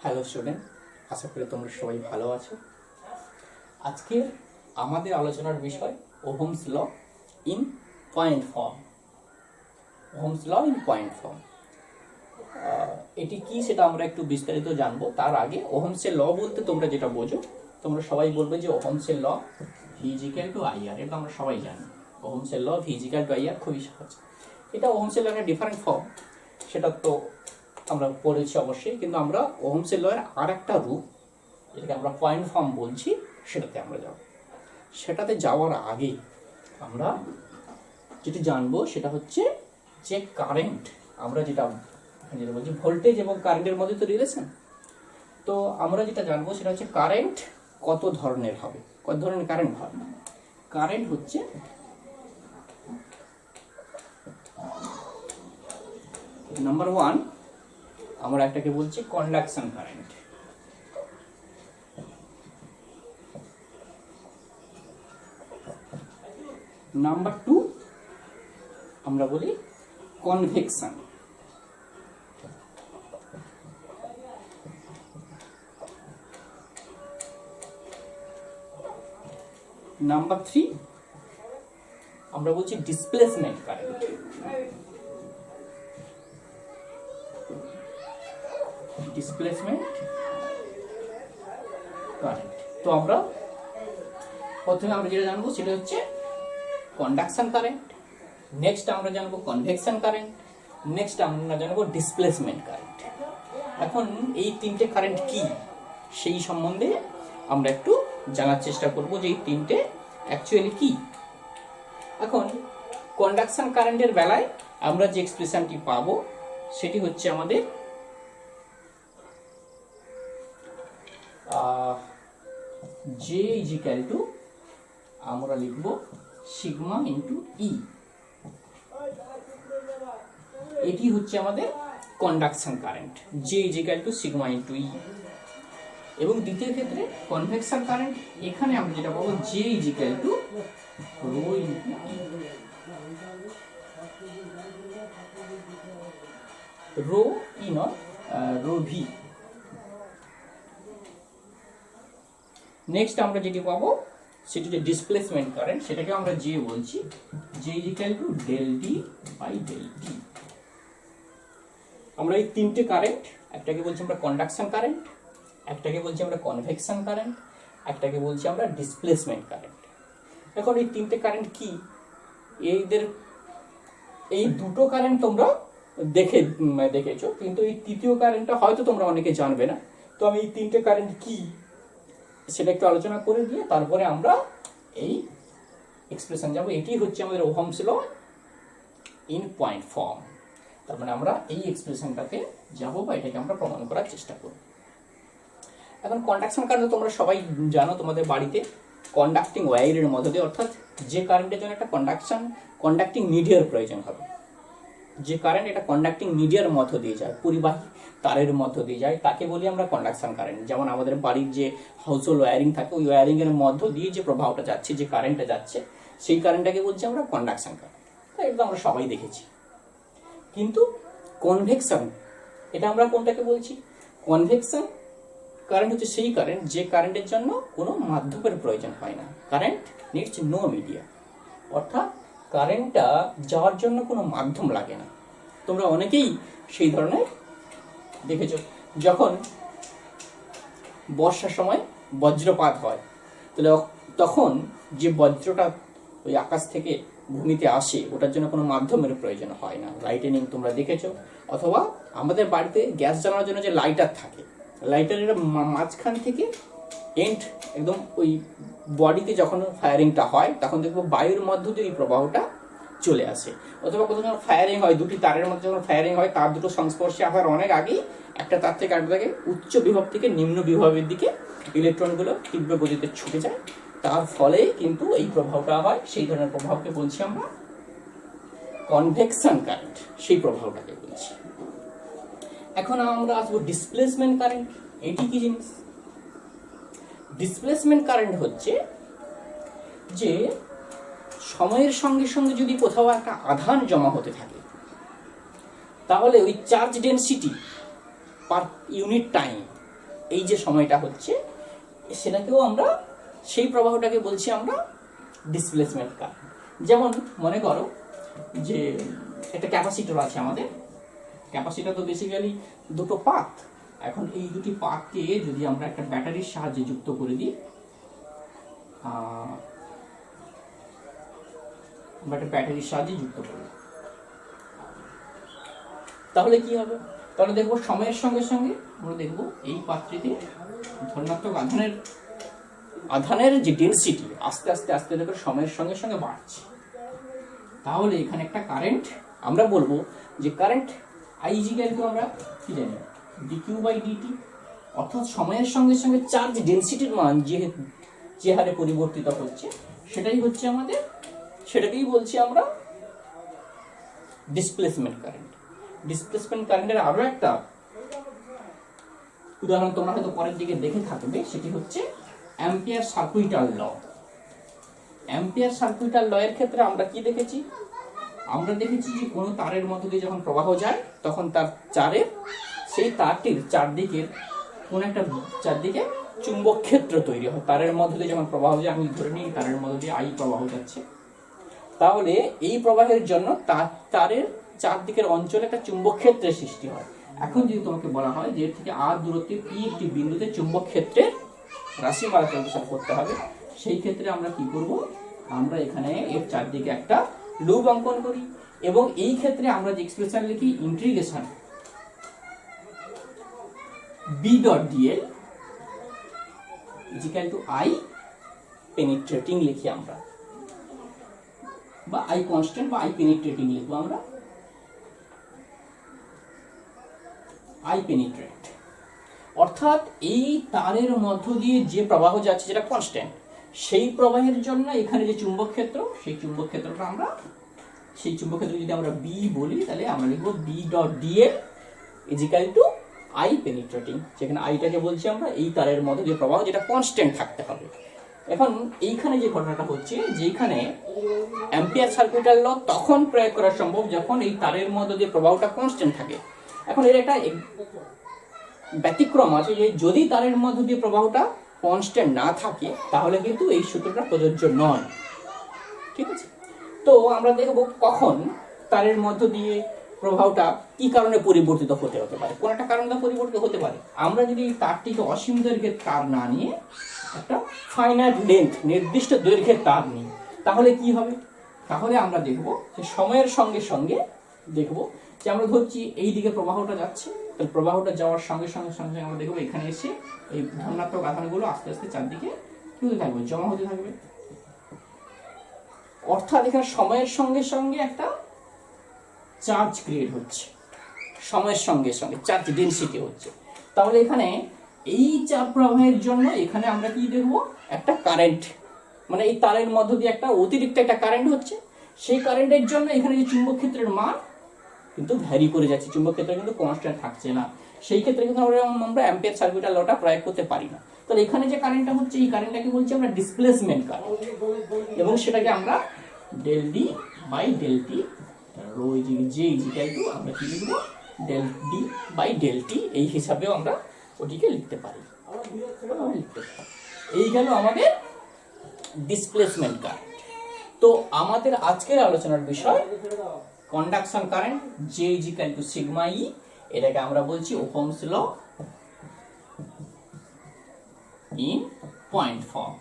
Hello student, আশা করি তোমরা সবাই ভালো আছো। আজকে আমাদের আলোচনার বিষয় Ohm's law in point form. Ohm's law in point form এটি কি সেটা আমরা একটু বিস্তারিত জানবো। তার আগে ওহমসের ল বলতে তোমরা যেটা বোঝো, তোমরা সবাই বলবে যে ওহমসের law V is equal to IR. এটা আমরা সবাই জানি। ওহমসের law V is equal to IR খুবই সহজ। এটা ওহমসের ল একটা ডিফারেন্ট ফর্ম, সেটা তো আমরা পড়েছি অবশ্যই, কিন্তু আমরা ওহমসের লয়ের আর একটা রূপ, যেটাকে আমরা পয়েন্ট ফর্ম বলছি, সেটাতে আমরা যাব। সেটাতে যাওয়ার আগে আমরা যেটি জানবো সেটা হচ্ছে যে কারেন্ট, আমরা যেটা বলছি ভোল্টেজ এবং কারেন্টের মধ্যে তো রিলেশন। তো আমরা যেটা জানবো সেটা হচ্ছে কারেন্ট কত ধরনের হবে, কত ধরনের কারেন্ট হবে। কারেন্ট হচ্ছে নাম্বার ওয়ান, আমরা একটাকে বলছি কন্ডাকশন কারেন্ট। নাম্বার টু আমরা বলি কনভেকশন। নাম্বার থ্রি আমরা বলছি ডিসপ্লেসমেন্ট কারেন্ট। Displacement current. তো আমরা প্রথমে আমরা যেটা জানবো সেটা হচ্ছে কন্ডাকশন কারেন্ট, নেক্সট আমরা জানবো কনভেকশন কারেন্ট, নেক্সট আমরা জানবো ডিসপ্লেসমেন্ট কারেন্ট। এখন এই তিনটে কারেন্ট কি সেই সম্বন্ধে আমরা একটু জানার চেষ্টা করব যে এই তিনটে অ্যাকচুয়ালি কি। এখন কন্ডাকশন কারেন্টের বেলায় আমরা যে এক্সপ্রেশনটি পাবো সেটি হচ্ছে আমাদের J is equal to আমরা লিখব সিগমা ইন্টু ই। এটি হচ্ছে আমাদের conduction current, J is equal to sigma into E. এবং দ্বিতীয় ক্ষেত্রে কনভেকশন কারেন্ট, এখানে আমরা যেটা পাবো J is equal to rho into E. Rho E নয়, রো ভি। নেক্সট আমরা যেটি পাবো সেটি হচ্ছে ডিসপ্লেসমেন্ট কারেন্ট, সেটাকে আমরা জে বলছি, J is equal to del D by del T. আমরা এই তিনটে কারেন্ট, একটাকে বলছি আমরা কন্ডাকশন কারেন্ট, একটাকে বলছি আমরা কনভেকশন কারেন্ট, একটাকে বলছি আমরা ডিসপ্লেসমেন্ট কারেন্ট। এখন এই তিনটে কারেন্ট কি, এই দুটো কারেন্ট তোমরা দেখেছো, কিন্তু এই তৃতীয় কারেন্টটা হয়তো তোমরা অনেকে জানবে না। তো আমি এই তিনটে কারেন্ট কি সেটা একটু আলোচনা করে দিয়ে তারপরে আমরা এই এক্সপ্রেশন যাব। এটি হচ্ছে আমাদের Ohm's law in point form. তার মানে আমরা এই এক্সপ্রেশনটাতে যাব বা এটাকে আমরা প্রমাণ করার চেষ্টা করব। এখন কন্ডাকশন কারেন্ট তোমরা সবাই জানো, তোমাদের বাড়িতে কন্ডাক্টিং ওয়্যারের মধ্য দিয়ে, অর্থাৎ যে কারেন্টের জন্য একটা কন্ডাক্টিং মিডিয়ার প্রয়োজন হবে, যে কারেন্ট এটা কন্ডাক্টিং মিডিয়ার মধ্য দিয়ে যায়, পরিবাহী তারের মধ্য দিয়ে যায়, তাকে বলি আমরা কন্ডাকশন কারেন্ট। যেমন আমাদের বাড়ির যে হাউসহোল্ড ওয়্যারিং থাকে, ওই ওয়্যারিং এর মধ্য দিয়ে যে প্রবাহটা যাচ্ছে, যে কারেন্টটা যাচ্ছে, সেই কারেন্টটাকে বলছি আমরা কন্ডাকশন কারেন্ট। এটা আমরা সবাই দেখেছি। কিন্তু কনভেকশন, এটা আমরা কোনটাকে বলছি? কনভেকশন কারেন্ট হচ্ছে সেই কারেন্ট যে কারেন্টের জন্য কোনো মাধ্যমের প্রয়োজন হয় না। কারেন্ট নিডস নো মিডিয়া, অর্থাৎ কারেন্টটা যাওয়ার জন্য কোনো মাধ্যম লাগে না। তোমরা অনেকেই সেই ধরনের দেখেছো, যখন বর্ষার সময় বজ্রপাত হয়, তাহলে তখন যে বজ্রটা ওই আকাশ থেকে ভূমিতে আসে, ওটার জন্য কোনো মাধ্যমের প্রয়োজন হয় না। লাইটেনিং তোমরা দেখেছো, অথবা আমাদের বাড়িতে গ্যাস জ্বালানোর জন্য যে লাইটার থাকে, লাইটারের মাঝখান থেকে এন্ড একদম ওই বডিতে যখন ফায়ারিংটা হয়, তখন দেখবো বায়ুর মধ্য দিয়ে এই প্রবাহটা চলে আসে। অথবা কোথাও যখন ফায়ারিং হয়, দুটি তারের মধ্যে যখন ফায়ারিং হয়, তার দুটো সংস্পর্শে আসার অনেক আগেই একটা তার থেকে আরেকটা থেকে উচ্চ বিভব থেকে নিম্ন বিভবের দিকে ইলেকট্রনগুলো তীব্র গতিতে ছুটে যায়, তার ফলে কিন্তু এই প্রভাবটা হয়। সেই ধরনের প্রভাবকে বলছি আমরা কনভেকশন কারেন্ট, সেই প্রভাবটাকে বলছি। এখন আমরা আসবো ডিসপ্লেসমেন্ট কারেন্ট। এটি কি জিনিস? ডিসপ্লেসমেন্ট কারেন্ট হচ্ছে যে সময়ের সঙ্গে সঙ্গে যদি কোথাও একটা আধান জমা হতে থাকে, তাহলে ওই charge density per unit time এই যে সময়টা হচ্ছে সেটাকেও আমরা সেই প্রবাহটাকে বলছি আমরা ডিসপ্লেসমেন্ট কারেন্ট। যেমন মনে করো যে একটা ক্যাপাসিটর আছে আমাদের, ক্যাপাসিটর তো বেসিক্যালি দুটো পাত। এখন এই দুটি পাতকে যদি আমরা একটা ব্যাটারির সাহায্যে যুক্ত করে দিই, আমরা একটা ব্যাটারির সাহায্যে যুক্ত করি, তাহলে কি হবে? তাহলে দেখবো সময়ের সঙ্গে সঙ্গে আমরা দেখবো এই পাত্রীতে ধনাত্মক আধানের যে ডেনসিটি আস্তে আস্তে আস্তে দেখো সময়ের সঙ্গে সঙ্গে বাড়ছে। তাহলে এখানে একটা কারেন্ট আমরা বলবো যে কারেন্ট আইজিক্যালকে আমরা কি জানি ডিকিউ বাই ডিটি, অর্থাৎ সময়ের সঙ্গে সঙ্গে চার্জ ডেনসিটির মান যে হারে পরিবর্তিত হচ্ছে সেটাই হচ্ছে আমাদের, সেটাকেই বলছি আমরা ডিসপ্লেসমেন্ট কারেন্ট। ডিসপ্লেসমেন্ট কারেন্টের আরো একটা উদাহরণ তোমরা হয়তো পরের দিকে দেখে থাকবে, সেটি হচ্ছে অ্যাম্পিয়ার সার্কুইটাল ল। অ্যাম্পিয়ার সার্কুইটাল ল এর ক্ষেত্রে আমরা কি দেখেছি? আমরা দেখেছি যে কোনো তারের মধ্য দিয়ে যখন প্রবাহ যায় তখন তার সেই তারটির চারদিকের কোন একটা চারদিকে চুম্বক ক্ষেত্র তৈরি হয়। তারের মধ্য দিয়ে যখন প্রবাহ যায়, আমি ধরে নিই তারের মধ্য দিয়ে আই প্রবাহ যাচ্ছে, তাহলে এই প্রবাহের জন্য তারের চারদিকের অঞ্চলে একটা চুম্বক ক্ষেত্রের সৃষ্টি হয়। এখন যদি তোমাকে বলা হয় যে এর থেকে আর দূরত্বে পি একটি বিন্দুতে চুম্বক ক্ষেত্রের রাশিমালা ক্যালকুলেশন করতে হবে, সেই ক্ষেত্রে আমরা কি করব? আমরা এখানে এর চারদিকে একটা লুপ অঙ্কন করি এবং এই ক্ষেত্রে আমরা যে এক্সপ্রেশন লিখি integration B dot D L equal to I penetrating লিখি আমরা, বা আই কনস্ট্যান্ট বা আই পেনিট্রেটিং লিখবো আমরা, আই পেনিট্রেট। অর্থাৎ এই তারের মধ্য দিয়ে যে প্রবাহ যাচ্ছে যেটা কনস্ট্যান্ট, সেই প্রবাহের জন্য এখানে যে চুম্বক ক্ষেত্র, সেই চুম্বক ক্ষেত্রটা আমরা সেই চুম্বক ক্ষেত্র যদি আমরা বি বলি তাহলে আমরা লিখবো B dot D L equal to I penetrating, যেখানে আইটাকে বলছি আমরা এই তারের মধ্যে যে প্রবাহ যেটা কনস্ট্যান্ট থাকতে হবে। এখন এইখানে যে ঘটনাটা হচ্ছে, যেখানে অ্যাম্পিয়ার সার্কুইটাল ল তখন প্রয়োগ করা সম্ভব যখন এই তারের মধ্যে যে প্রবাহটা কনস্ট্যান্ট থাকে। এখন এর একটা ব্যতিক্রম আছে, যে যদি তারের মধ্যে দিয়ে প্রবাহটা কনস্ট্যান্ট না থাকে তাহলে কিন্তু এই সূত্রটা প্রযোজ্য নয়। ঠিক আছে, তো আমরা দেখব কখন তারের মধ্য দিয়ে প্রবাহটা কি কারণে পরিবর্তিত হতে পারে। কোন একটা কারণে পরিবর্তিত হতে পারে। আমরা যদি তারটিকে অসীম দৈর্ঘ্যের তার না নিয়ে একটা ফাইনাইট লেন্থ নির্দিষ্ট দৈর্ঘ্যের তার নিই, তাহলে কি হবে? তাহলে আমরা দেখব যে সময়ের সঙ্গে সঙ্গে দেখব যে আমরা ধরছি এই দিকে প্রবাহটা যাচ্ছে, তাহলে প্রবাহটা যাওয়ার সঙ্গে সঙ্গে সঙ্গে আমরা দেখব এখানে এসে এই ধনাত্মক আধানগুলো আস্তে আস্তে চারদিকে কি হতে থাকবে? জমা হতে থাকবে। অর্থাৎ এখানে সময়ের সঙ্গে সঙ্গে একটা চার্জ ক্রিয়েট হচ্ছে, সময়ের সঙ্গে সঙ্গে চার্জ ডেনসিটি হচ্ছে। তাহলে এখানে এই চাপ প্রবাহের জন্য এখানে আমরা কি দেখব? একটা কারেন্ট, মানে এই তারের মধ্য দিয়ে একটা অতিরিক্ত একটা কারেন্ট হচ্ছে। সেই কারেন্টের জন্য এখানে যে চুম্বক ক্ষেত্রের মান কিন্তু ভ্যারি করে যাচ্ছে, চুম্বক ক্ষেত্র কিন্তু কনস্ট্যান্ট থাকছে না। সেই ক্ষেত্রে কিন্তু আমরা অ্যাম্পিয়ার সার্কুইটাল লটা প্রয়োগ করতে পারি না। তাহলে এখানে যে কারেন্টটা হচ্ছে এই কারেন্টটাকে বলছি আমরা ডিসপ্লেসমেন্ট কারেন্ট, এবং সেটাকে আমরা del D by del T rho G equal to আমরা কি লিখব? Del D by del T, এই হিসাবেও আমরা ওটিকে লিখতে পারি। এই গেল আমাদের ডিসপ্লেসমেন্ট কারেন্ট। তো আমাদের আজকের আলোচনার বিষয় conduction current, J is equal to sigma E, এটাকে আমরা বলছি Ohm's law in point form.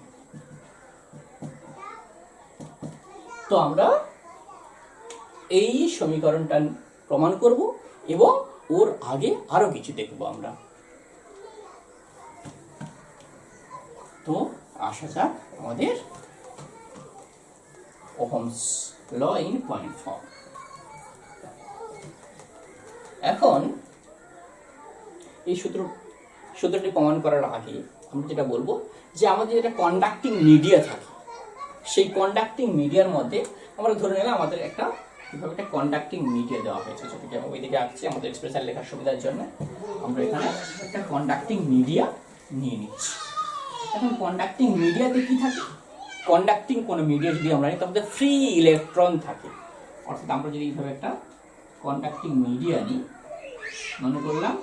তো আমরা এই সমীকরণটা প্রমাণ করব এবং ওর আগে আরো কিছু দেখব আমরা। তো আসা যাক আমাদের Ohm's law in point form. এখন এই সূত্রটি প্রমাণ করার আগে আমরা যেটা বলবো যে আমাদের যেটা কন্ডাক্টিং মিডিয়া থাকে, সেই কন্ডাক্টিং মিডিয়ার মধ্যে আমরা ধরে নিলাম আমাদের একটা কন্ডাক্টিং মিডিয়া দেওয়া হয়েছে। সেটাকে আমি ওইদিকে আঁকছি আমাদের এক্সপ্রেশন লেখার সুবিধার জন্য। আমরা এখানে একটা কন্ডাক্টিং মিডিয়া নিয়ে নিচ্ছি। এখন কন্ডাক্টিং মিডিয়াতে কি থাকে? কন্ডাক্টিং কোনো মিডিয়া যদি আমরা নিই তাহলে ফ্রি ইলেকট্রন থাকে। অর্থাৎ আমরা যদি এইভাবে একটা কন্ডাক্টিং মিডিয়া নিই, মনে করলাম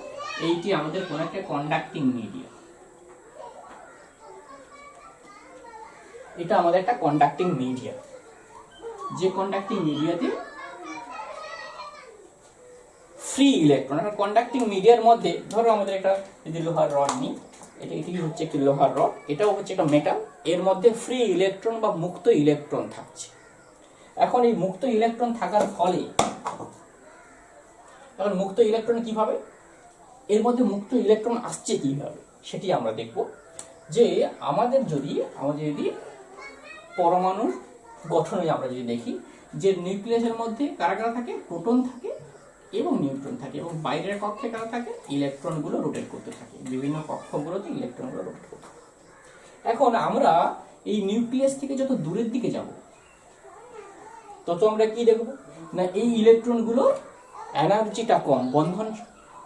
এইটি আমাদের কোন একটা কন্ডাক্টিং মিডিয়া, এটা আমাদের একটা কন্ডাক্টিং মিডিয়া, যে কন্ডাক্টিং মিডিয়াতে ফ্রি ইলেকট্রন, একটা কন্ডাক্টিং মিডিয়ার মধ্যে ধরো আমাদের একটা যদি লোহার রড নিই, এটি হচ্ছে একটি লোহার রড, এটাও হচ্ছে একটা মেটাল, এর মধ্যে ফ্রি ইলেকট্রন বা মুক্ত ইলেকট্রন থাকছে। এখন এই মুক্ত ইলেকট্রন থাকার ফলে, এখন মুক্ত ইলেকট্রন কিভাবে, এর মধ্যে মুক্ত ইলেকট্রন আসছে কিভাবে সেটি আমরা দেখব। যে আমাদের যদি পরমাণু গঠনে আমরা যদি দেখি, যে নিউক্লিয়াসের মধ্যে কারা কারা থাকে, প্রোটন থাকে এবং নিউট্রন থাকে, এবং বাইরের কক্ষে কারা থাকে, ইলেকট্রনগুলো রোটেট করতে থাকে, বিভিন্ন কক্ষগুলোতে ইলেকট্রনগুলো রোটেট করতে থাকে। এখন আমরা এই নিউক্লিয়াস থেকে যত দূরের দিকে যাব তত আমরা কি দেখব না, এই ইলেকট্রনগুলো এনার্জিটা কম, বন্ধন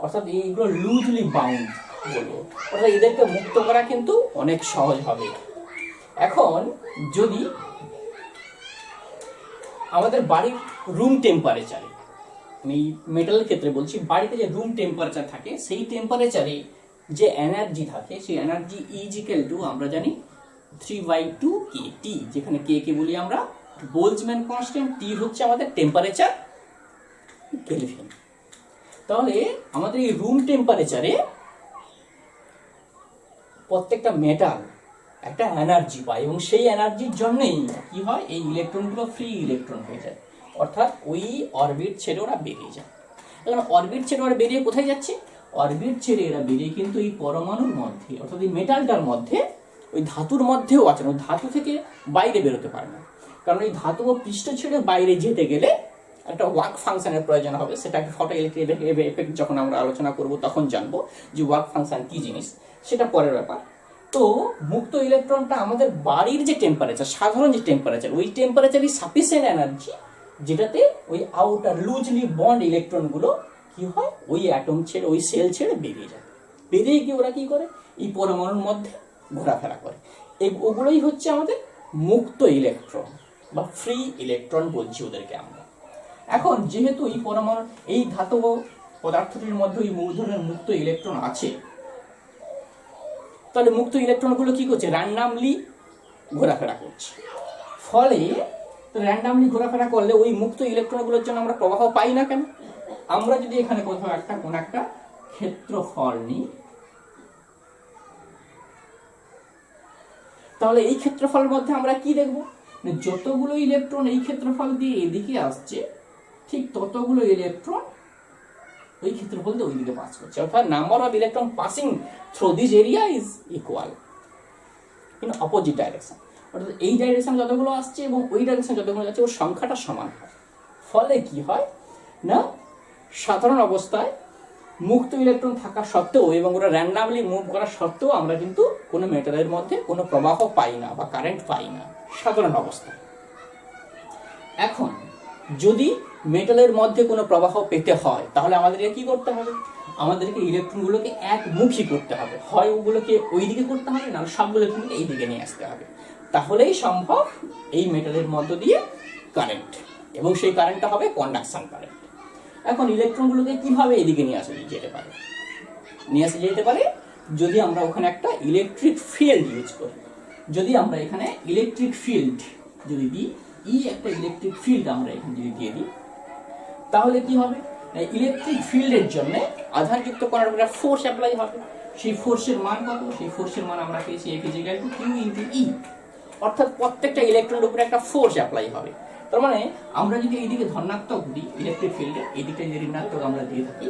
অর্থাৎ এইগুলো লুজলি বাউন্ড বলবো, অর্থাৎ এদেরকে মুক্ত করা কিন্তু অনেক সহজ হবে। এখন যদি আমাদের বাড়ির রুম টেম্পারেচারে, আমি মেটালের ক্ষেত্রে বলছি, বাড়িতে যে রুম টেম্পারেচার থাকে সেই টেম্পারেচারে যে এনার্জি থাকে, সেই এনার্জি ইজিক্যাল টু আমরা জানি 3/2 kT, যেখানে কে কে বলি আমরা বোলজম্যান কনস্ট্যান্ট, টি হচ্ছে আমাদের টেম্পারেচার কেলভিন। তাহলে আমাদের এই রুম টেম্পারেচারে প্রত্যেকটা মেটাল একটা এনার্জি পায়, এবং সেই এনার্জির জন্যই কি হয়, এই ইলেকট্রনগুলো ফ্রি ইলেকট্রন হয়ে যায়, অর্থাৎ ওই অরবিট ছেড়ে ওরা বেরিয়ে যায়। এখন অরবিট ছেড়ে ওরা বেরিয়ে কোথায় যাচ্ছে, অরবিট ছেড়ে এরা বেরিয়ে কিন্তু এই পরমাণুর মধ্যে, অর্থাৎ এই মেটালটার মধ্যে, ওই ধাতুর মধ্যেও আছে, ওই ধাতু থেকে বাইরে বেরোতে পারে না, কারণ এই ধাতু ও পৃষ্ঠ ছেড়ে বাইরে যেতে গেলে একটা ওয়ার্ক ফাংশনের প্রয়োজন হবে। সেটাকে ফটো ইলেকট্রিক এফেক্ট যখন আমরা আলোচনা করব তখন জানবো যে ওয়ার্ক ফাংশন কি জিনিস, সেটা পরের ব্যাপার। তো মুক্ত ইলেকট্রনটা আমাদের বাড়ির যে টেম্পারেচার, সাধারণ যে টেম্পারেচার, ওই টেম্পারেচারই সাফিসিয়েন্ট এনার্জি, যেটাতে ওই আউটার লুজলি বন্ড ইলেকট্রনগুলো কি হয়, ওই অ্যাটম ছেড়ে, ওই সেল ছেড়ে বেরিয়ে যায়। বেরিয়ে গিয়ে ওরা কি করে, এই পরমাণুর মধ্যে ঘোরাফেরা করে। ওগুলোই হচ্ছে আমাদের মুক্ত ইলেকট্রন বা ফ্রি ইলেকট্রন বলছি ওদেরকে আমরা। এখন যেহেতু এই পরমাণু, এই ধাতব পদার্থটির মধ্যে এই ধরনের মুক্ত ইলেকট্রন আছে, তাহলে মুক্ত ইলেকট্রনগুলো কি করছে, র্যান্ডামলি ঘোরাফেরা করছে। ফলে র্যান্ডামলি ঘোরাফেরা করলে ওই মুক্ত ইলেকট্রনগুলোর জন্য আমরা প্রবাহ পাই না কেন। আমরা যদি এখানে কোথাও কোন একটা ক্ষেত্রফল নিই, তাহলে এই ক্ষেত্রফলের মধ্যে আমরা কি দেখব, যতগুলো ইলেকট্রন এই ক্ষেত্রফল দিয়ে এদিকে আসছে, ঠিক ততগুলো ইলেকট্রন ওই ক্ষেত্রফল দিয়ে ওইদিকে পাস করছে, অর্থাৎ number of electron passing through this area is equal in opposite direction, অর্থাৎ এই ডাইরেকশন যতগুলো আসছে এবং ওই ডাইরেকশন যতগুলো যাচ্ছে ওর সংখ্যাটা সমান হয়। ফলে কি হয় না, সাধারণ অবস্থায় মুক্ত ইলেকট্রন থাকা সত্ত্বেও এবং ওরা র্যান্ডামলি মুভ করা সত্ত্বেও আমরা কিন্তু কোনো মেটালের মধ্যে কোনো প্রবাহ পাই না বা কারেন্ট পাই না সাধারণ অবস্থায়। এখন যদি মেটালের মধ্যে কোনো প্রবাহ পেতে হয় তাহলে আমাদেরকে কি করতে হবে, আমাদেরকে ইলেকট্রনগুলোকে একমুখী করতে হবে, হয় ওগুলোকে ওই দিকে করতে হবে, না সবগুলো ইলেকট্রনকে এই দিকে নিয়ে আসতে হবে, তাহলেই সম্ভব এই মেটালের মধ্য দিয়ে কারেন্ট, এবং সেই কারেন্টটা হবে কন্ডাকশন কারেন্ট। এখন ইলেকট্রনগুলোকে কিভাবে এদিকে নিয়ে আসা যেতে পারে, যদি আমরা ওখানে একটা ইলেকট্রিক ফিল্ড ইউজ করি। যদি আমরা এখানে ইলেকট্রিক ফিল্ড যদি দিই, একটা ইলেকট্রিক ফিল্ড আমরা এখানে যদি দিয়ে দিই, তাহলে কি হবে, ইলেকট্রিক ফিল্ডের জন্য আধানযুক্ত করার একটা ফোর্স অ্যাপ্লাই হবে। সেই ফোর্সের মান কত, সেই ফোর্সের মান আমরা পেয়েছি F = Q × E, অর্থাৎ প্রত্যেকটা ইলেকট্রনের উপরে একটা ফোর্স অ্যাপ্লাই হবে। তার মানে আমরা যদি এইদিকে ধনাত্মক দিই ইলেকট্রিক ফিল্ডে, এইদিকে যদি ঋণাত্মক আমরা দিয়ে থাকি,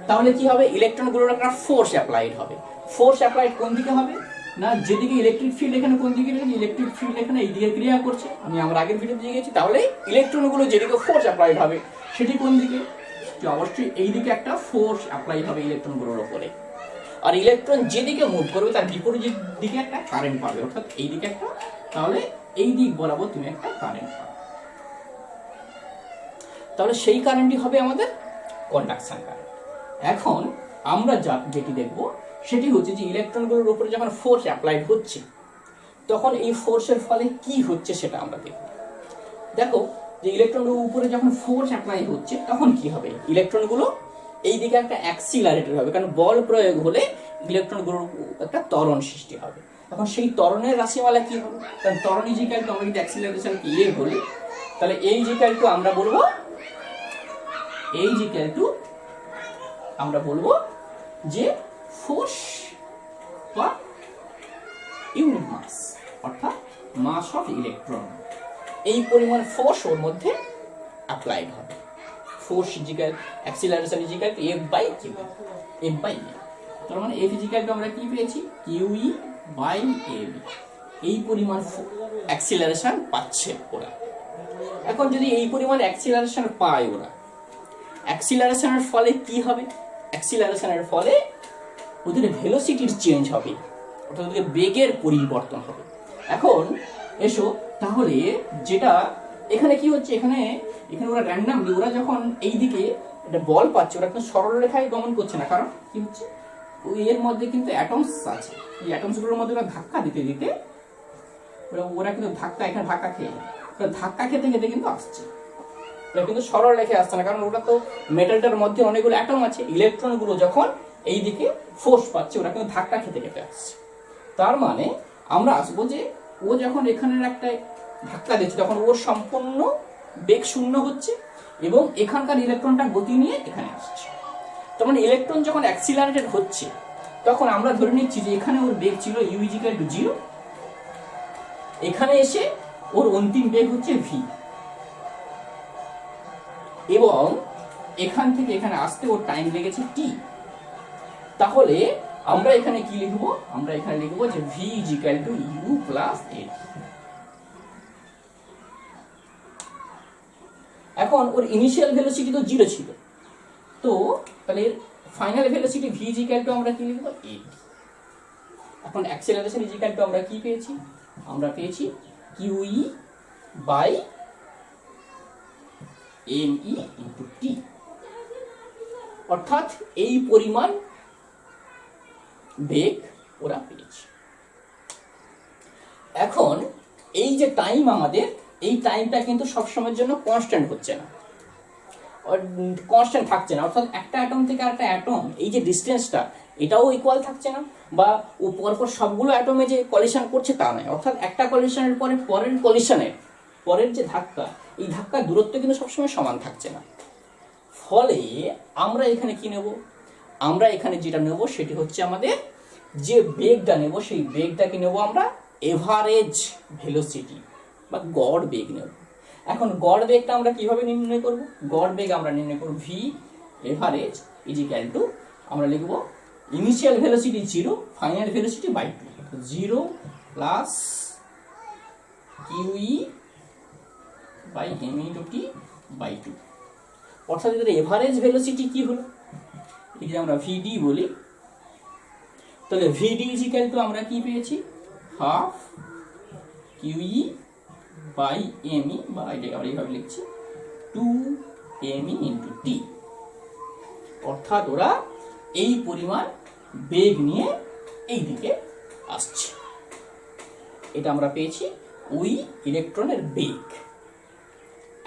তাহলে কি হবে, ইলেকট্রনগুলোর একটা ফোর্স অ্যাপ্লাইড হবে। ফোর্স অ্যাপ্লাইড কোন দিকে হবে না, যেদিকে ইলেকট্রিক ফিল্ড এখানে কোন দিকে রয়েছে, ইলেকট্রিক ফিল্ড এখানে এইদিকে ক্রিয়া করছে, আমরা আগের ভিডিও দিয়ে গেছি। তাহলে ইলেকট্রনগুলো যেদিকে ফোর্স অ্যাপ্লাইড হবে সেটি কোন দিকে, অবশ্যই এইদিকে একটা ফোর্স অ্যাপ্লাই হবে ইলেকট্রনগুলোর উপরে। আর ইলেকট্রন যেদিকে মুভ করবে তার বিপরীত দিকে একটা কারেন্ট পাবে, অর্থাৎ এইদিকে একটা, তাহলে এই দিক বরাবর তুমি একটা কারেন্ট পাবে। তাহলে সেই কারেন্টই হবে আমাদের কন্ডাকশন কারেন্ট। এখন আমরা যেটি দেখব সেটি হচ্ছে যে ইলেকট্রনগুলোর উপরে যখন ফোর্স অ্যাপ্লাইড হচ্ছে তখন এই ফোর্সের ফলে কি হচ্ছে সেটা আমরা দেখব। দেখো যে ইলেকট্রনগুলোর উপরে যখন ফোর্স অ্যাপ্লাই হচ্ছে তখন কি হবে, ইলেকট্রনগুলো এই দিকে একটা অ্যাক্সিলারেটর হবে, কারণ বল প্রয়োগ হলে ইলেকট্রনগুলোর একটা ত্বরণ সৃষ্টি হবে। এখন সেই ত্বরণের রাশিমালা কি হবে? কারণ ত্বরণ ইজিক্যাল টু আমরা যদি অ্যাক্সিলারেশন কি এ বলি, তাহলে এই ইজিক্যাল টু আমরা বলবো যে ফোর্স বা ইউনিট মাস, অর্থাৎ মাস অফ ইলেকট্রন, এই পরিমাণ ফোর্স ওর মধ্যে অ্যাপ্লাইড হবে। Force is equal acceleration is equal to F by Q, F by A. তার মানে এফ ইজিক্যাল টু আমরা কি পেয়েছি? QE by A B. এই পরিমাণ অ্যাক্সিলারেশন পাচ্ছে ওরা। এখন যদি এই পরিমাণ অ্যাক্সিলারেশন পায় ওরা, অ্যাক্সিলারেশনের ফলে কি হবে? অ্যাক্সিলারেশনের ফলে ওদের ভেলোসিটির চেঞ্জ হবে, অর্থাৎ ওদের বেগের পরিবর্তন হবে। এখন এসো তাহলে, যেটা এখানে কি হচ্ছে, এখানে ওরা র্যান্ডামলি ওরা যখন এই দিকে একটা বল পাচ্ছে, ওরা কিন্তু সরল রেখায় গমন করছে না। কারণ কি হচ্ছে, এর মধ্যে কিন্তু অ্যাটমস আছে, এই অ্যাটমসগুলোর মধ্যে ওরা ধাক্কা দিতে দিতে ওরা কিন্তু এখানে ধাক্কা খেতে খেতে কিন্তু আসছে। ওরা কিন্তু সরল রেখে আসছে না, কারণ ওটা তো মেটালটার মধ্যে অনেকগুলো অ্যাটম আছে। ইলেকট্রনগুলো যখন এই দিকে ফোর্স পাচ্ছে, ওরা কিন্তু ধাক্কা খেতে খেতে আসছে। তার মানে আমরা আসবো যে ও যখন এখানের একটা ধাক্কা দিচ্ছে, তখন ও সম্পূর্ণ বেগ শূন্য হচ্ছে এবং এখানকার ইলেকট্রনটা গতি নিয়ে এখানে আসছে। তার মানে ইলেকট্রন যখন অ্যাক্সিলারেটেড হচ্ছে, তখন আমরা ধরে নিচ্ছি যে এখানে ওর বেগ ছিল ইউ ইজিক্যাল টু 0, এখানে এসে ওর অন্তিম বেগ হচ্ছে ভি, এবং এখান থেকে এখানে আসতে ওর টাইম লেগেছে টি। তাহলে আমরা এখানে কি লিখবো? আমরা এখানে লিখবো যে V is equal to U plus A. এখন ওর ইনিশিয়াল ভেলোসিটি তো 0 ছিল, তো তাহলে final velocity V is equal to আমরা কি লিখবো? এ। এখন অ্যাক্সিলারেশন ইজিক্যাল টু আমরা কি পেয়েছি? আমরা পেয়েছি QE by M E into T, অর্থাৎ এই পরিমাণ বেগ ওরা পেয়েছে। এখন এই যে টাইম আমাদের, এই টাইমটা কিন্তু সবসময়ের জন্য কনস্ট্যান্ট হচ্ছে না, কনস্ট্যান্ট থাকছে না। অর্থাৎ একটা অ্যাটম থেকে আরেকটা অ্যাটম এই যে ডিস্টেন্সটা, এটাও ইকুয়াল থাকছে না, বা ও পরপর সবগুলো অ্যাটমে যে কলিশন করছে তা নয়। অর্থাৎ একটা কলিশনের পরে পরের কলিশনের পরের যে ধাক্কা, এই ধাক্কার দূরত্ব কিন্তু সবসময় সমান থাকছে না। ফলে আমরা এখানে কি নেব? আমরা এখানে যেটা নেব সেটি হচ্ছে আমাদের যে বেগটা নেব, সেই বেগটাকে নেব আমরা এভারেজ ভেলোসিটি বা গড় বেগ নেব। এখন গড় বেগটা আমরা কিভাবে নির্ণয় করব? গড় বেগ আমরা নির্ণয় করব ভি এভারেজ ইজিক্যাল টু, আমরা লিখব initial velocity 0, final velocity by 2, 0 plus Q E by M into T by 2। অর্থাৎ এদের এভারেজ ভেলোসিটি কি হলো? এটাকে আমরা ভিডি বলি। তাহলে ভিডি ইজিক্যাল টু আমরা কি পেয়েছি? Half Q E by M E, বা এটাকে আমরা এইভাবে লিখছি 2 এম ই ইন্টু টি। অর্থাৎ ওরা এই পরিমাণ বেগ নিয়ে এই দিকে আসছে। এটা আমরা পেয়েছি ওই ইলেকট্রনের বেগ।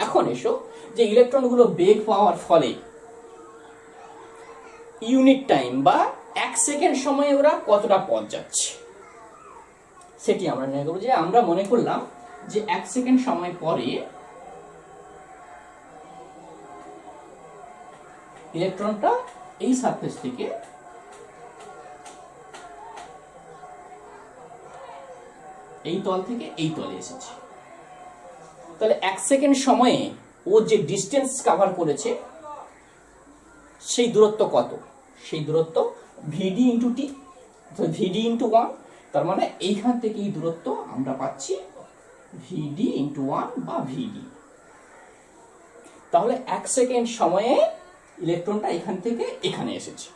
এখন এসো যে ইলেকট্রনগুলো বেগ পাওয়ার ফলে ইউনিট টাইম বা 1 সেকেন্ড সময়ে ওরা কতটা পথ যাচ্ছে সেটি আমরা নির্ণয় করব। যে আমরা মনে করলাম যে 1 সেকেন্ড সময় পরে ইলেকট্রনটা এই সারফেস থেকে এই তল থেকে এই তলে এসেছে। তাহলে 1 সেকেন্ড সময়ে ও যে ডিস্টেন্স কভার করেছে সেই দূরত্ব কত? সেই দূরত্ব ভিডি ইন্টু টি, ভিডি ইন্টু 1। তার মানে এইখান থেকে এই দূরত্ব আমরা পাচ্ছি ভিডি ইন্টু 1 বা ভিডি। তাহলে 1 সেকেন্ড সময়ে ইলেকট্রনটা এখান থেকে এখানে এসেছে।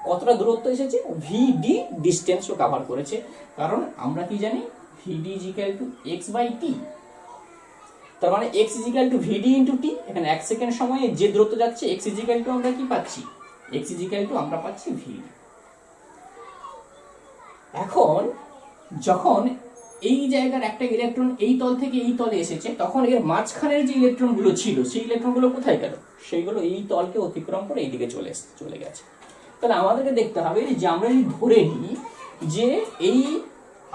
কতটা দূরত্ব এসেছে? ভিডি ডিস্টেন্সও কভার করেছে। কারণ আমরা কি জানি? VD is equal to X by T. তার মানে X is equal to VD into T. এখানে 1 সেকেন্ড সময়ে যে দূরত্ব যাচ্ছে এক্স ইজ ইকুয়াল টু আমরা কি পাচ্ছি? এক্স ইজ ইকুয়াল টু আমরা পাচ্ছি ভিডি। এখন যখন এই জায়গার একটা ইলেকট্রন এই তল থেকে এই তলে এসেছে, তখন এর মাঝখানের যে ইলেকট্রনগুলো ছিল সেই ইলেকট্রনগুলো কোথায় গেল? সেইগুলো এই তলকে অতিক্রম করে এইদিকে চলে গেছে। তাহলে আমাদেরকে দেখতে হবে যে আমরা যদি ধরে নিই যে এই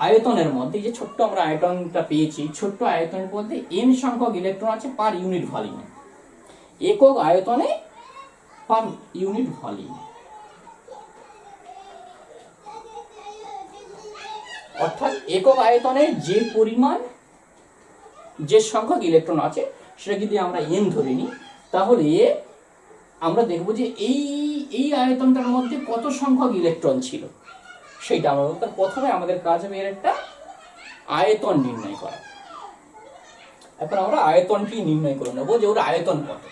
আয়তনের মধ্যে, যে ছোট্ট আমরা আয়তনটা পেয়েছি, ছোট্ট আয়তনের মধ্যে n সংখ্যক ইলেকট্রন আছে পার ইউনিট ভলিউমে, একক আয়তনে পার ইউনিট ভলিউম। অর্থাৎ একক আয়তনে যে পরিমাণ, যে সংখ্যক ইলেকট্রন আছে সেটা যদি আমরা n ধরে নিই, তাহলে আমরা দেখব যে এই আয়তনটার মধ্যে কত সংখ্যক ইলেকট্রন ছিল সেইটা আমরা। প্রথমে আমাদের কাজ হবে এর একটা আয়তন নির্ণয় করা। এখন আমরা আয়তনটি নির্ণয় করে নেবো যে ওর আয়তন কত।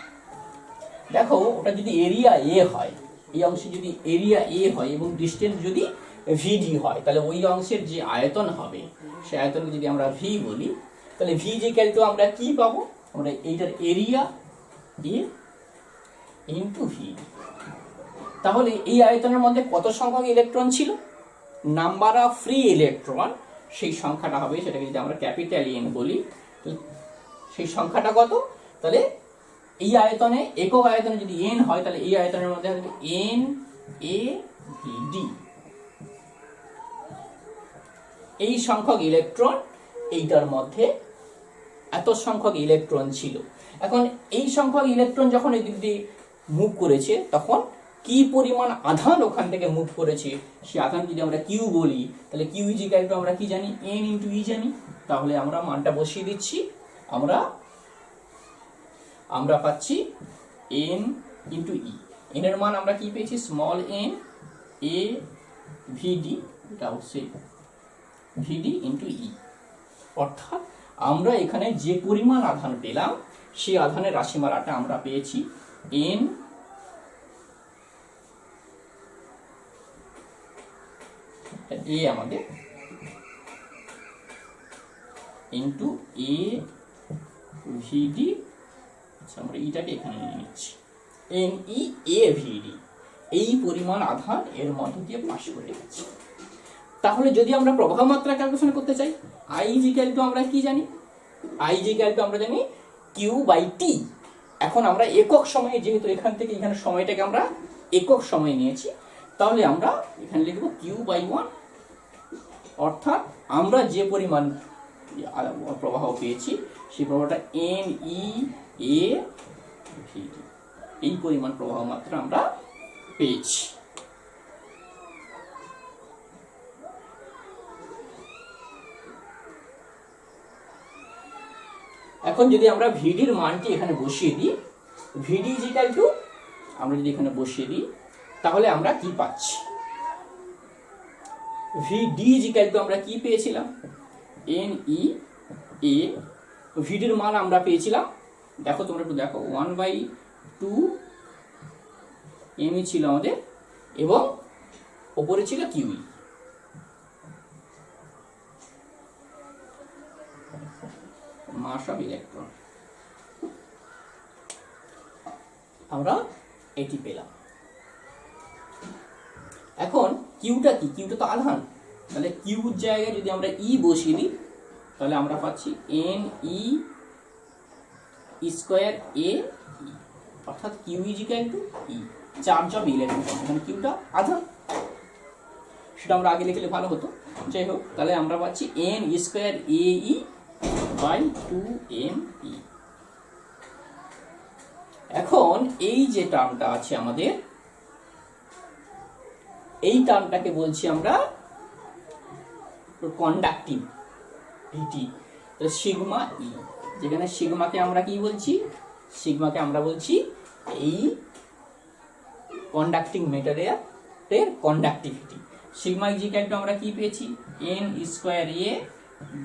দেখো, ওটা যদি এরিয়া এ হয়, এই অংশে যদি এরিয়া এ হয় এবং ডিস্টেন্স যদি ভিডি হয়, তাহলে ওই অংশের যে আয়তন হবে সেই আয়তনকে যদি আমরা ভি বলি, তাহলে ভি যে ক্যালটো আমরা কি পাবো? আমরা এইটার এরিয়া এ ইন্টু ভি। তাহলে এই আয়তনের মধ্যে কত সংখ্যক ইলেকট্রন ছিল? নাম্বার অফ ফ্রি ইলেকট্রন, সেই সংখ্যাটা হবে, সেটাকে যদি আমরা ক্যাপিটাল এন বলি, সেই সংখ্যাটা কত? তাহলে এই আয়তনে, একক আয়তনে যদি এন হয়, তাহলে এই আয়তনের মধ্যে হবে এন এ ভি ডি। এই সংখ্যক ইলেকট্রন, এইটার মধ্যে এত সংখ্যক ইলেকট্রন ছিল। এখন এই সংখ্যক ইলেকট্রন যখন এই দিক দিয়ে মুভ করেছে, তখন কি পরিমাণ আধান ওখান থেকে মুভ করেছে, সেই আধান যদি আমরা কিউ বলি, তাহলে কিউ ইজ ইকুয়াল টু আমরা কি জানি? এন ইন্টু ই জানি। তাহলে আমরা মানটা বসিয়ে দিচ্ছি। আমরা পাচ্ছি এন ইন্টু ই। এন এর মান আমরা কি পেয়েছি? স্মল এন এ ভিডি, এটা অবশ্যই ভিডি ইন্টু ই। অর্থাৎ আমরা এখানে যে পরিমাণ আধান পেলাম সেই আধানের রাশিমালাটা আমরা পেয়েছি এন এ আমাদের ইন্টু এ ভিডি। আমরা ইটাকে এখানে নিয়ে নিচ্ছি, এন ই এ ভিডি। এই পরিমাণ আধান এর মধ্য দিয়ে পাস করে গেছে। তাহলে যদি আমরা প্রবাহ মাত্রা ক্যালকুলেশন করতে চাই, আই ইজ ইকুয়াল টু আমরা কি জানি? আই ইজ ইকুয়াল টু আমরা জানি কিউ বাই টি। এখন আমরা একক সময়ে, যেহেতু এখান থেকে এখানে সময়টাকে আমরা একক সময় নিয়েছি, তাহলে আমরা এখানে লিখব কিউ বাই 1। অর্থাৎ আমরা যে পরিমাণ প্রবাহ পেয়েছি সেই প্রবাহটা এন ই এ ভিডি, এই পরিমাণ প্রবাহ মাত্রা আমরা পেয়েছি। এখন যদি আমরা ভিডির মানটি এখানে বসিয়ে দিই, ভিডি ইজ ইকুয়াল টু, আমরা যদি এখানে বসিয়ে দিই, তাহলে আমরা কি পাচ্ছি? ভিডি ইজ ইকুয়াল টু আমরা কি পেয়েছিলাম? এন ই এ। ভিডির মান আমরা পেয়েছিলাম, দেখো তোমরা একটু দেখো, 1/2 এমই ছিল আমাদের, এবং ওপরে ছিল কিউই। মাস অফ ইলেকট্রন আমরা এটি পেলাম। এখন কিউটা কি? কিউটা তো আধান, তাহলে কিউর জায়গায় যদি আমরা ই বসিয়ে দিই, তাহলে আমরা পাচ্ছি এন ই স্কোয়ার এ, অর্থাৎ Q is equal to E, charge of electron. এখানে কিউটা আধান, সেটা আমরা আগে লিখলে ভালো হতো, যাই হোক। তাহলে আমরা পাচ্ছি N square A E by 2 mE। এখন এই যে টার্মটা আছে আমাদের, এই টার্মটাকে বলছি আমরা কন্ডাক্টিভিটি, সিগমা ই। যেখানে সিগমাকে আমরা কি বলছি? সিগমাকে আমরা বলছি এই কন্ডাক্টিং মেটেরিয়ালের conductivity. Sigma is equal to আমরা কি পেয়েছি? N square A